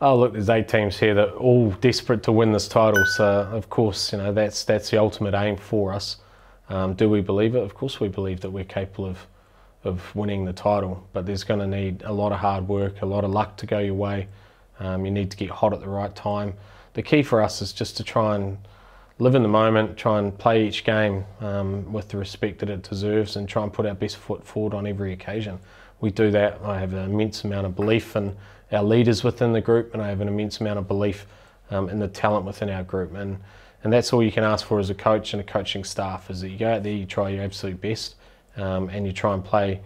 Oh look, there's 8 teams here that are all desperate to win this title, so of course, you know, that's the ultimate aim for us. Do we believe it? Of course we believe that we're capable of winning the title, but there's going to need a lot of hard work, a lot of luck to go your way. You need to get hot at the right time. The key for us is just to try and live in the moment, try and play each game with the respect that it deserves, and try and put our best foot forward on every occasion. We do that. I have an immense amount of belief in our leaders within the group, and I have an immense amount of belief in the talent within our group, and that's all you can ask for as a coach and a coaching staff, is that you go out there, you try your absolute best, and you try and play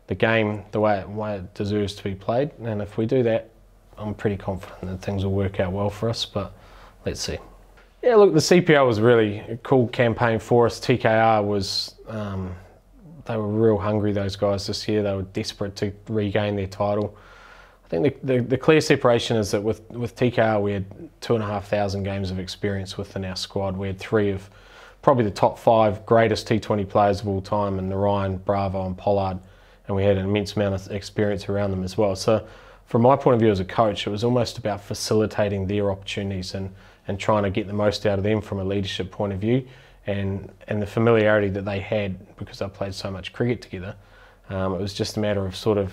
the game the way it deserves to be played. And if we do that, I'm pretty confident that things will work out well for us, but let's see. Yeah, look, the CPL was really a cool campaign for us. TKR was, they were real hungry, those guys, this year. They were desperate to regain their title. I think the clear separation is that with TKR we had 2,500 games of experience within our squad. We had 3 of probably the top 5 greatest T20 players of all time, in Ryan, Bravo and Pollard, and we had an immense amount of experience around them as well. So from my point of view as a coach, it was almost about facilitating their opportunities and trying to get the most out of them from a leadership point of view, and the familiarity that they had because they played so much cricket together. It was just a matter of sort of,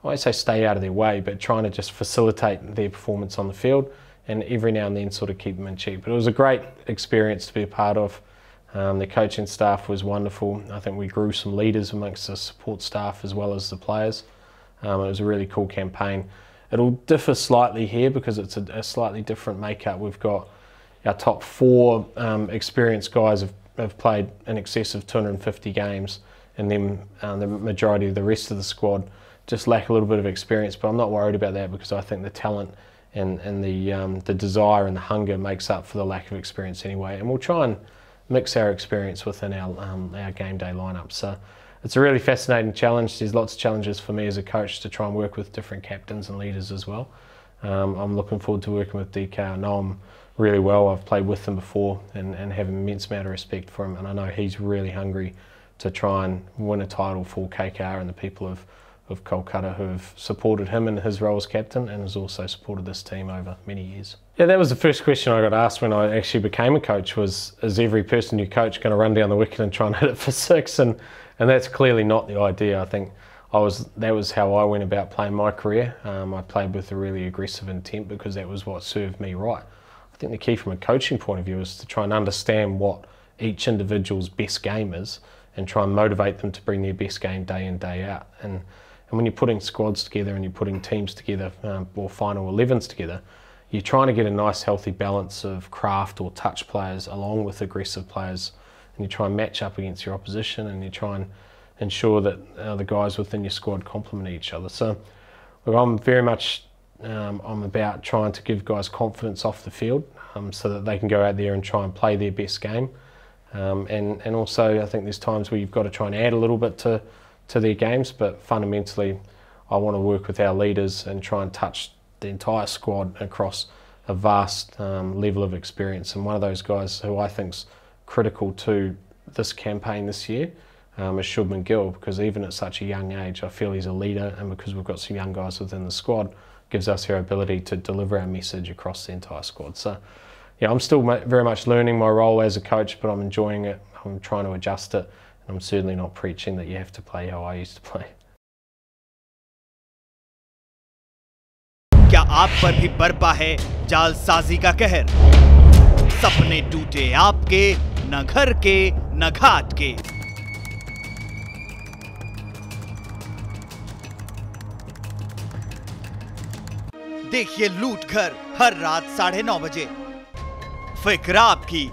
I won't say stay out of their way, but trying to just facilitate their performance on the field, and every now and then sort of keep them in check. But it was a great experience to be a part of. The coaching staff was wonderful. I think we grew some leaders amongst the support staff as well as the players. It was a really cool campaign. It'll differ slightly here because it's a slightly different makeup. We've got our top 4 experienced guys have played in excess of 250 games, and then the majority of the rest of the squad just lack a little bit of experience. But I'm not worried about that, because I think the talent and the desire and the hunger makes up for the lack of experience anyway. And we'll try and mix our experience within our game day lineup. So it's a really fascinating challenge. There's lots of challenges for me as a coach to try and work with different captains and leaders as well. I'm looking forward to working with DK. I know him really well. I've played with him before and have an immense amount of respect for him, and I know he's really hungry to try and win a title for KKR and the people of Kolkata who have supported him in his role as captain, and has also supported this team over many years. Yeah, that was the first question I got asked when I actually became a coach, was, is every person you coach going to run down the wicket and try and hit it for 6? And that's clearly not the idea. I think that was how I went about playing my career. I played with a really aggressive intent because that was what served me right. I think the key from a coaching point of view is to try and understand what each individual's best game is, and try and motivate them to bring their best game day in, day out. And when you're putting squads together and you're putting teams together, or final 11s together, you're trying to get a nice healthy balance of craft or touch players along with aggressive players, and you try and match up against your opposition, and you try and ensure that the guys within your squad complement each other. So look, I'm very much I'm about trying to give guys confidence off the field, so that they can go out there and try and play their best game. And also I think there's times where you've got to try and add a little bit to their games, but fundamentally I want to work with our leaders and try and touch the entire squad across a vast level of experience. And one of those guys who I think's critical to this campaign this year is Shubman Gill, because even at such a young age I feel he's a leader, and because we've got some young guys within the squad, gives us our ability to deliver our message across the entire squad. So yeah, I'm still very much learning my role as a coach, but I'm enjoying it. I'm trying to adjust it, and I'm certainly not preaching that you have to play how I used to play. क्या आप पर भी बरपा है जालसाजी का कहर? सपने टूटे आपके, न घर के न घाट के। देखिए लूट घर हर रात 9:30 बजे। फिक्र आपकी,